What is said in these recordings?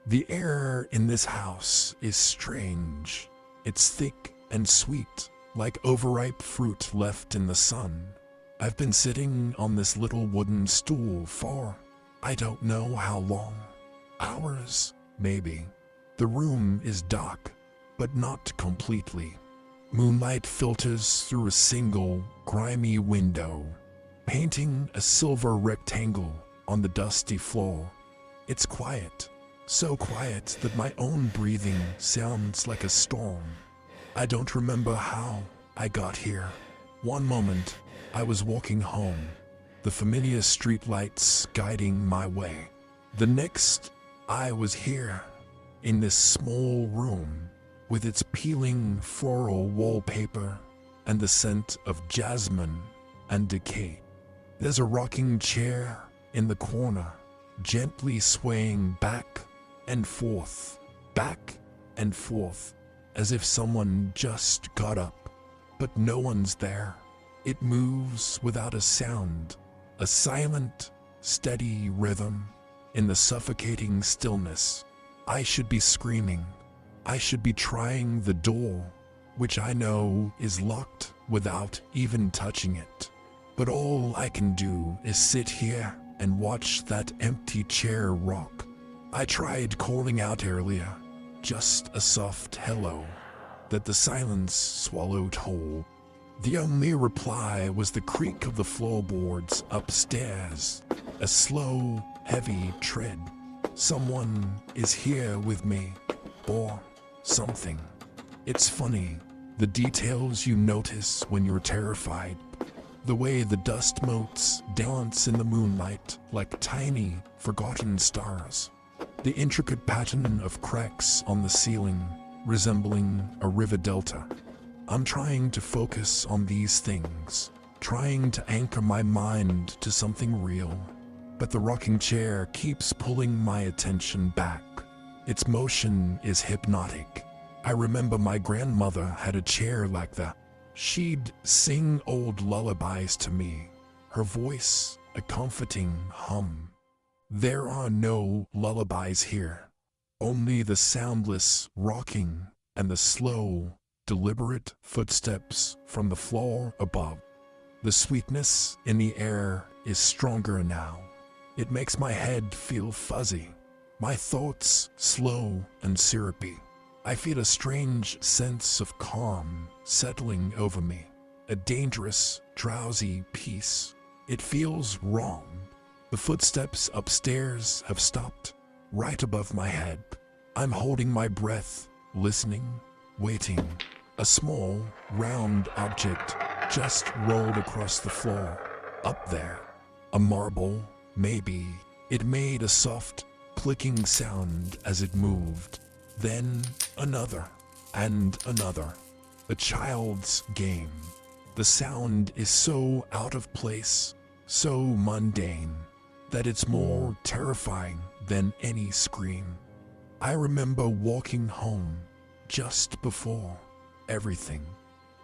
The air in this house is strange. It's thick and sweet, like overripe fruit left in the sun. I've been sitting on this little wooden stool for, I don't know how long. Hours, maybe. The room is dark, but not completely. Moonlight filters through a single, grimy window, painting a silver rectangle on the dusty floor. It's quiet, so quiet that my own breathing sounds like a storm. I don't remember how I got here. One moment, I was walking home, the familiar streetlights guiding my way. The next, I was here, in this small room, with its peeling floral wallpaper and the scent of jasmine and decay. There's a rocking chair in the corner, gently swaying back and forth, as if someone just got up, but no one's there. It moves without a sound, a silent, steady rhythm in the suffocating stillness. I should be screaming. I should be trying the door, which I know is locked without even touching it. But all I can do is sit here and watch that empty chair rock. I tried calling out earlier, just a soft hello, that the silence swallowed whole. The only reply was the creak of the floorboards upstairs, a slow, heavy tread. Someone is here with me, or something. It's funny, the details you notice when you're terrified. The way the dust motes dance in the moonlight like tiny, forgotten stars. The intricate pattern of cracks on the ceiling, resembling a river delta. I'm trying to focus on these things, trying to anchor my mind to something real. But the rocking chair keeps pulling my attention back. Its motion is hypnotic. I remember my grandmother had a chair like that. She'd sing old lullabies to me, her voice a comforting hum. There are no lullabies here, only the soundless rocking and the slow, deliberate footsteps from the floor above. The sweetness in the air is stronger now. It makes my head feel fuzzy, my thoughts slow and syrupy. I feel a strange sense of calm settling over me, a dangerous, drowsy peace. It feels wrong. The footsteps upstairs have stopped, right above my head. I'm holding my breath, listening, waiting. A small, round object just rolled across the floor. Up there, a marble, maybe. It made a soft, clicking sound as it moved. Then another, and another. A child's game. The sound is so out of place, so mundane, that it's more terrifying than any scream. I remember walking home just before everything.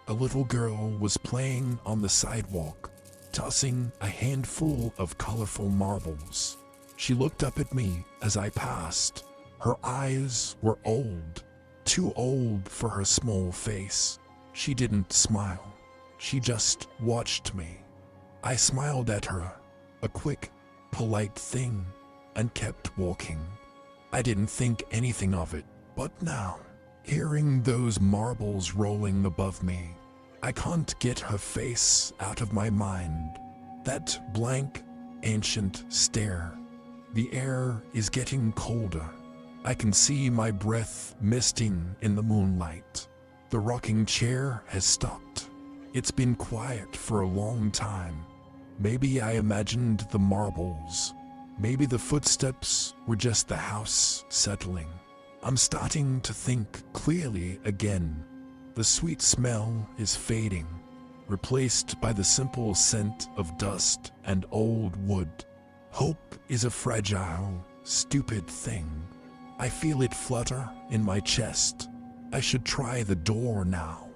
A little girl was playing on the sidewalk, tossing a handful of colorful marbles. She looked up at me as I passed. Her eyes were old, too old for her small face. She didn't smile. She just watched me. I smiled at her, a quick, polite thing, and kept walking. I didn't think anything of it, but now, hearing those marbles rolling above me, I can't get her face out of my mind. That blank, ancient stare. The air is getting colder. I can see my breath misting in the moonlight. The rocking chair has stopped. It's been quiet for a long time. Maybe I imagined the marbles. Maybe the footsteps were just the house settling. I'm starting to think clearly again. The sweet smell is fading, replaced by the simple scent of dust and old wood. Hope is a fragile, stupid thing. I feel it flutter in my chest. I should try the door now.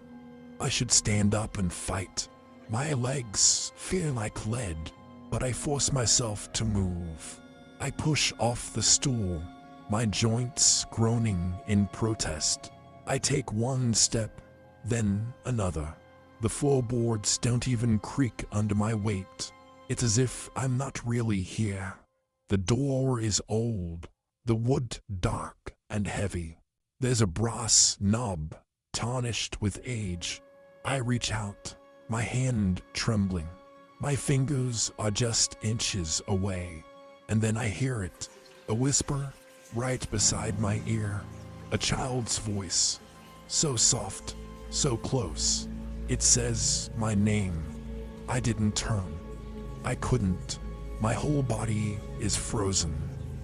I should stand up and fight. My legs feel like lead, but I force myself to move. I push off the stool, my joints groaning in protest. I take one step, then another. The floorboards don't even creak under my weight. It's as if I'm not really here. The door is old, the wood dark and heavy. There's a brass knob, tarnished with age. I reach out, my hand trembling. My fingers are just inches away, and then I hear it, a whisper right beside my ear, a child's voice, so soft, so close. It says my name. I didn't turn. I couldn't. My whole body is frozen,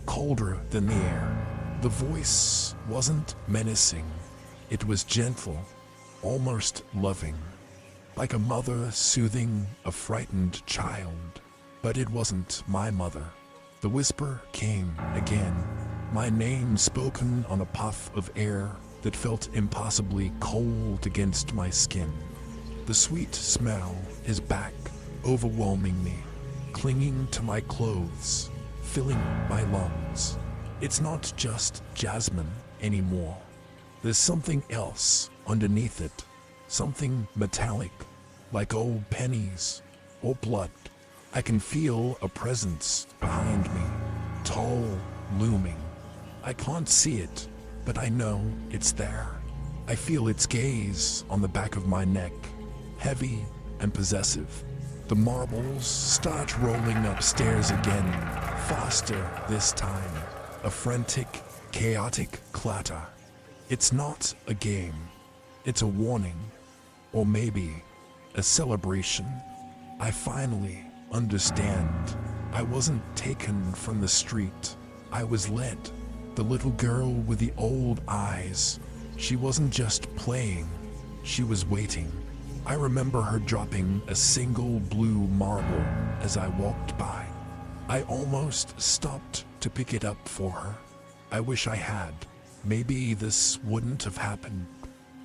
colder than the air. The voice wasn't menacing. It was gentle, almost loving, like a mother soothing a frightened child. But it wasn't my mother. The whisper came again, my name spoken on a puff of air that felt impossibly cold against my skin. The sweet smell is back, overwhelming me, clinging to my clothes, filling my lungs. It's not just jasmine anymore. There's something else underneath it, something metallic, like old pennies or blood. I can feel a presence behind me, tall, looming. I can't see it, but I know it's there. I feel its gaze on the back of my neck, heavy and possessive. The marbles start rolling upstairs again, faster this time, a frantic, chaotic clatter. It's not a game, it's a warning, or maybe a celebration. I finally understand. I wasn't taken from the street. I was led. The little girl with the old eyes. She wasn't just playing. She was waiting. I remember her dropping a single blue marble as I walked by. I almost stopped to pick it up for her. I wish I had. Maybe this wouldn't have happened.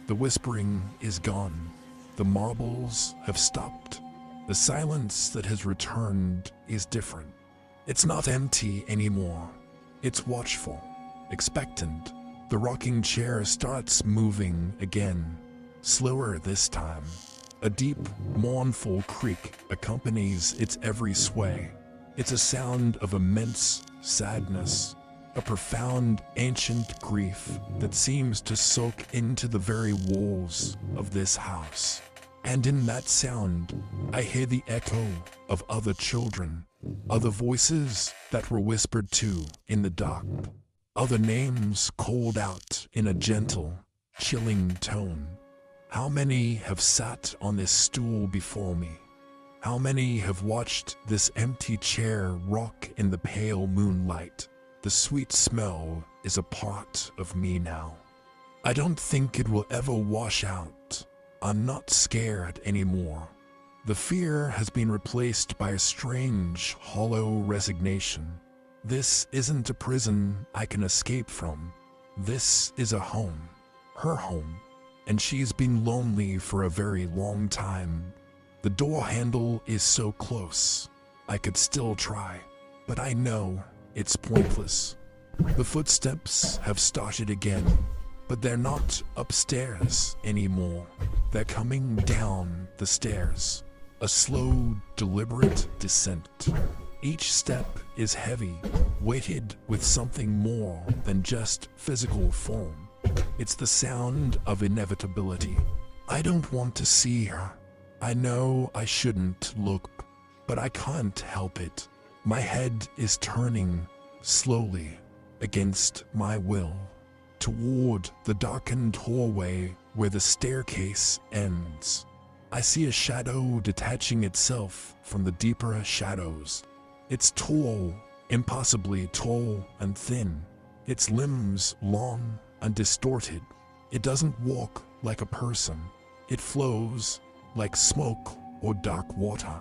The whispering is gone. The marbles have stopped. The silence that has returned is different. It's not empty anymore. It's watchful, expectant. The rocking chair starts moving again, slower this time. A deep, mournful creak accompanies its every sway. It's a sound of immense sadness, a profound, ancient grief that seems to soak into the very walls of this house. And in that sound, I hear the echo of other children, other voices that were whispered to in the dark, other names called out in a gentle, chilling tone. How many have sat on this stool before me? How many have watched this empty chair rock in the pale moonlight? The sweet smell is a part of me now. I don't think it will ever wash out. I'm not scared anymore. The fear has been replaced by a strange, hollow resignation. This isn't a prison I can escape from. This is a home, her home, and she's been lonely for a very long time. The door handle is so close. I could still try, but I know it's pointless. The footsteps have started again. But they're not upstairs anymore. They're coming down the stairs. A slow, deliberate descent. Each step is heavy, weighted with something more than just physical form. It's the sound of inevitability. I don't want to see her. I know I shouldn't look, but I can't help it. My head is turning, slowly, against my will, toward the darkened hallway where the staircase ends. I see a shadow detaching itself from the deeper shadows. It's tall, impossibly tall and thin. Its limbs long and distorted. It doesn't walk like a person. It flows like smoke or dark water.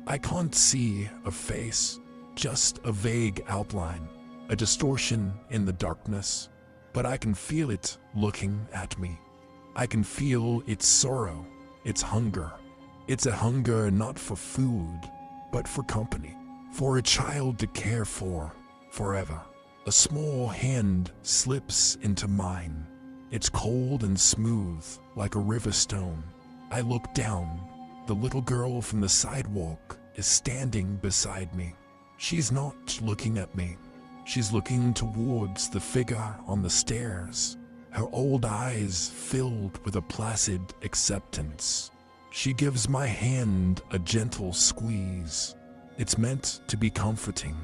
I can't see a face, just a vague outline, a distortion in the darkness. But I can feel it looking at me. I can feel its sorrow, its hunger. It's a hunger not for food, but for company, for a child to care for forever. A small hand slips into mine. It's cold and smooth, like a river stone. I look down. The little girl from the sidewalk is standing beside me. She's not looking at me. She's looking towards the figure on the stairs, her old eyes filled with a placid acceptance. She gives my hand a gentle squeeze. It's meant to be comforting,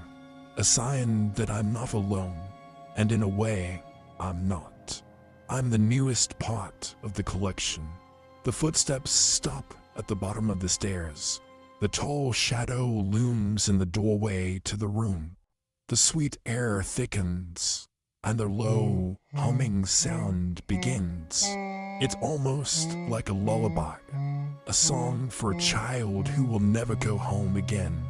a sign that I'm not alone, and in a way, I'm not. I'm the newest part of the collection. The footsteps stop at the bottom of the stairs. The tall shadow looms in the doorway to the room. The sweet air thickens, and the low, humming sound begins. It's almost like a lullaby, a song for a child who will never go home again.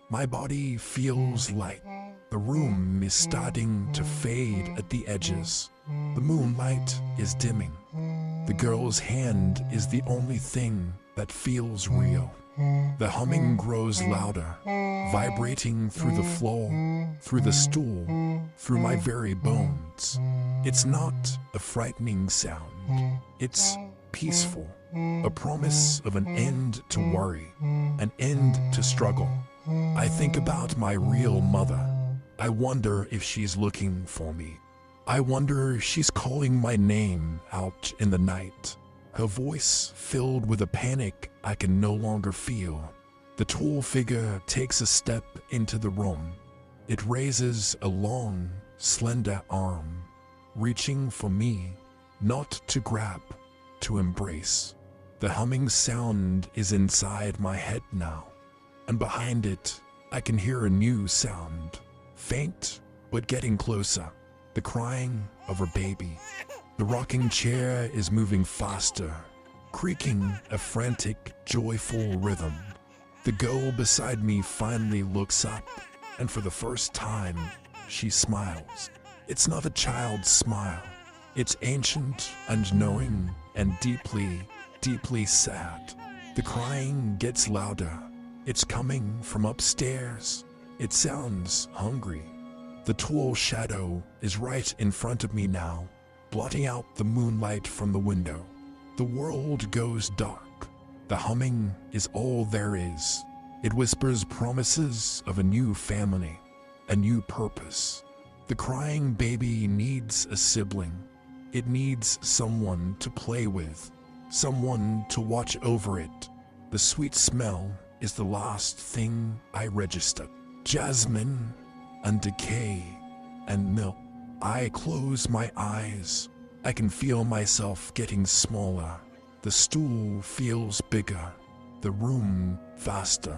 My body feels light. The room is starting to fade at the edges. The moonlight is dimming. The girl's hand is the only thing that feels real. The humming grows louder, vibrating through the floor, through the stool, through my very bones. It's not a frightening sound. It's peaceful, a promise of an end to worry, an end to struggle. I think about my real mother. I wonder if she's looking for me. I wonder if she's calling my name out in the night. Her voice filled with a panic I can no longer feel. The tall figure takes a step into the room. It raises a long, slender arm, reaching for me, not to grab, to embrace. The humming sound is inside my head now, and behind it, I can hear a new sound, faint but getting closer, the crying of her baby. The rocking chair is moving faster, creaking a frantic, joyful rhythm. The girl beside me finally looks up, and for the first time, she smiles. It's not a child's smile. It's ancient and knowing and deeply, deeply sad. The crying gets louder. It's coming from upstairs. It sounds hungry. The tall shadow is right in front of me now, blotting out the moonlight from the window. The world goes dark. The humming is all there is. It whispers promises of a new family, a new purpose. The crying baby needs a sibling. It needs someone to play with, someone to watch over it. The sweet smell is the last thing I register. Jasmine and decay and milk. I close my eyes. I can feel myself getting smaller. The stool feels bigger. The room faster.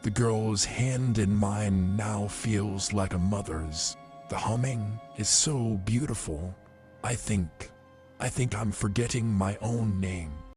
The girl's hand in mine now feels like a mother's. The humming is so beautiful. I think I'm forgetting my own name.